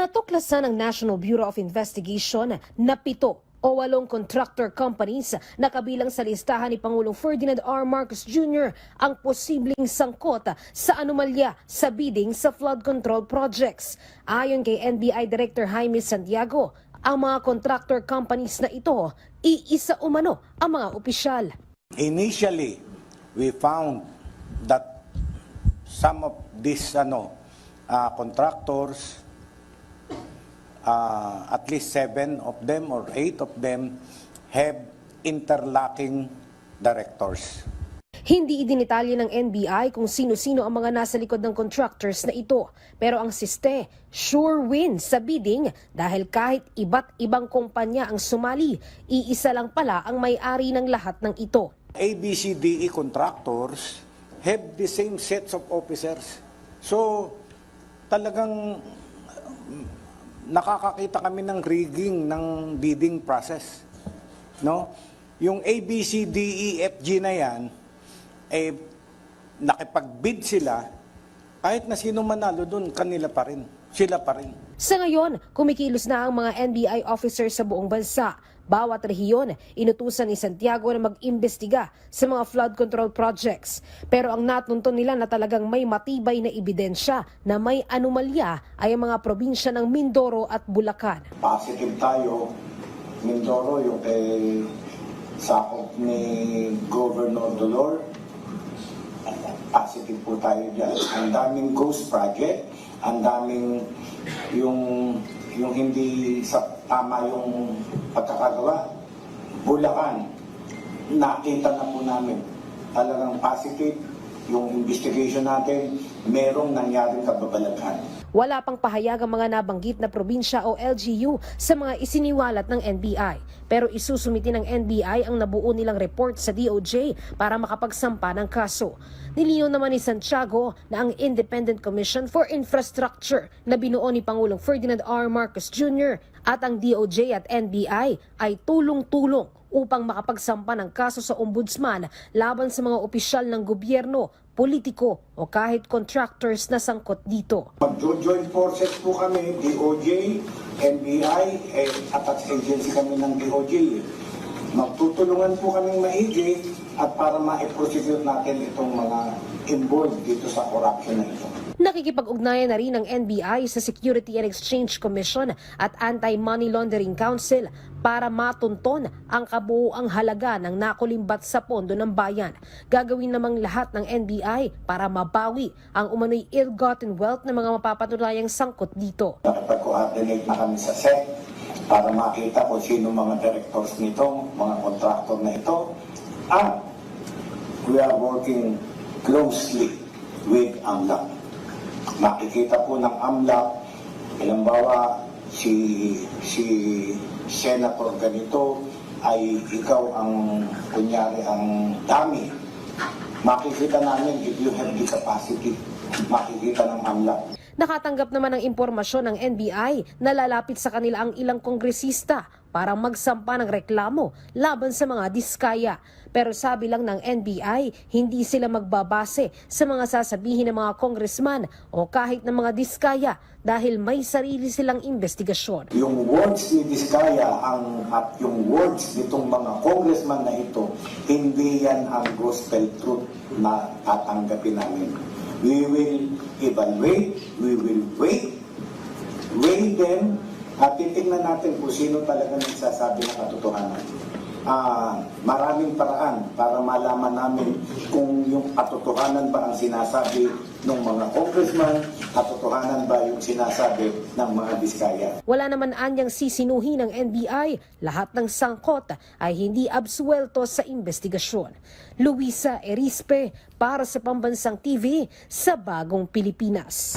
Natuklasan ng National Bureau of Investigation na 7 o 8 contractor companies na kabilang sa listahan ni Pangulong Ferdinand R. Marcos Jr. ang posibleng sangkot sa anomalya sa bidding sa flood control projects. Ayon kay NBI Director Jaime Santiago, ang mga contractor companies na ito, iisa umano ang mga opisyal. Initially, we found that some of these contractors, at least 7 of them or 8 of them have interlocking directors. Hindi idinitalye ng NBI kung sino-sino ang mga nasa likod ng contractors na ito. Pero ang siste, sure win sa bidding dahil kahit iba't ibang kumpanya ang sumali, iisa lang pala ang may-ari ng lahat ng ito. ABCDE contractors have the same sets of officers. So, talagang nakakakita kami ng rigging ng bidding process. No? Yung ABCDEFG na yan, nakipag-bid sila, kahit na sino manalo doon, kanila pa rin. Sila pa rin. Sa ngayon, kumikilos na ang mga NBI officers sa buong bansa. Bawat rehiyon, inutusan ni Santiago na mag-imbestiga sa mga flood control projects. Pero ang natunto nila na talagang may matibay na ebidensya na may anomalya ay ang mga probinsya ng Mindoro at Bulacan. Positive tayo, Mindoro, yung kay sakop ni Governor Dolor. Positive po tayo dyan. Ang daming ghost project, ang daming yung hindi sa tama yung pagkakagawa. Bulacan, nakita na po namin. Talagang positive yung investigation natin, merong nangyaring kababalaghan. Wala pang pahayag ang mga nabanggit na probinsya o LGU sa mga isiniwalat ng NBI. Pero isusumiti ng NBI ang nabuo nilang report sa DOJ para makapagsampa ng kaso. Nilinaw naman ni Santiago na ang Independent Commission for Infrastructure na binuo ni Pangulong Ferdinand R. Marcos Jr. at ang DOJ at NBI ay tulong-tulong upang makapagsampa ng kaso sa ombudsman laban sa mga opisyal ng gobyerno, politiko o kahit contractors na sangkot dito. Mag-joint forces po kami, DOJ, NBI, attached agency kami ng DOJ. Magtutulungan po kami maigi at para ma-prosecute natin itong mga involved dito sa corruption na ito. Nakikipag-ugnayan na rin ng NBI sa Security and Exchange Commission at Anti-Money Laundering Council para matunton ang kabuuang halaga ng nakulimbat sa pondo ng bayan. Gagawin namang lahat ng NBI para mabawi ang umano'y ill-gotten wealth ng mga mapapatunayang sangkot dito. Nakipag-coordinate na kami sa SEC para makita kung sino mga directors nito, mga contractor na ito. At we are working closely with AMLAC. Makikita po ng AMLAC, halimbawa si Senator ganito ay ikaw ang kunyari ang dami. Makikita namin if you have the capacity, makikita ng AMLAC. Nakatanggap naman ng impormasyon ng NBI na lalapit sa kanila ang ilang kongresista para magsampa ng reklamo laban sa mga diskaya. Pero sabi lang ng NBI, hindi sila magbabase sa mga sasabihin ng mga congressman o kahit ng mga diskaya dahil may sarili silang investigasyon. Yung words ni Diskaya at yung words nitong mga congressman na ito, hindi yan ang gospel truth na tatanggapin namin. We will evaluate, we will weigh them, at titignan natin kung sino talaga nagsasabi ng katotohanan. Maraming paraan para malaman namin kung yung katotohanan ba ang sinasabi ng mga congressman, katotohanan ba yung sinasabi ng mga diskaya. Wala naman anyang sisinuhin ng NBI, lahat ng sangkot ay hindi absuelto sa investigasyon. Luisa Erispe para sa Pambansang TV sa Bagong Pilipinas.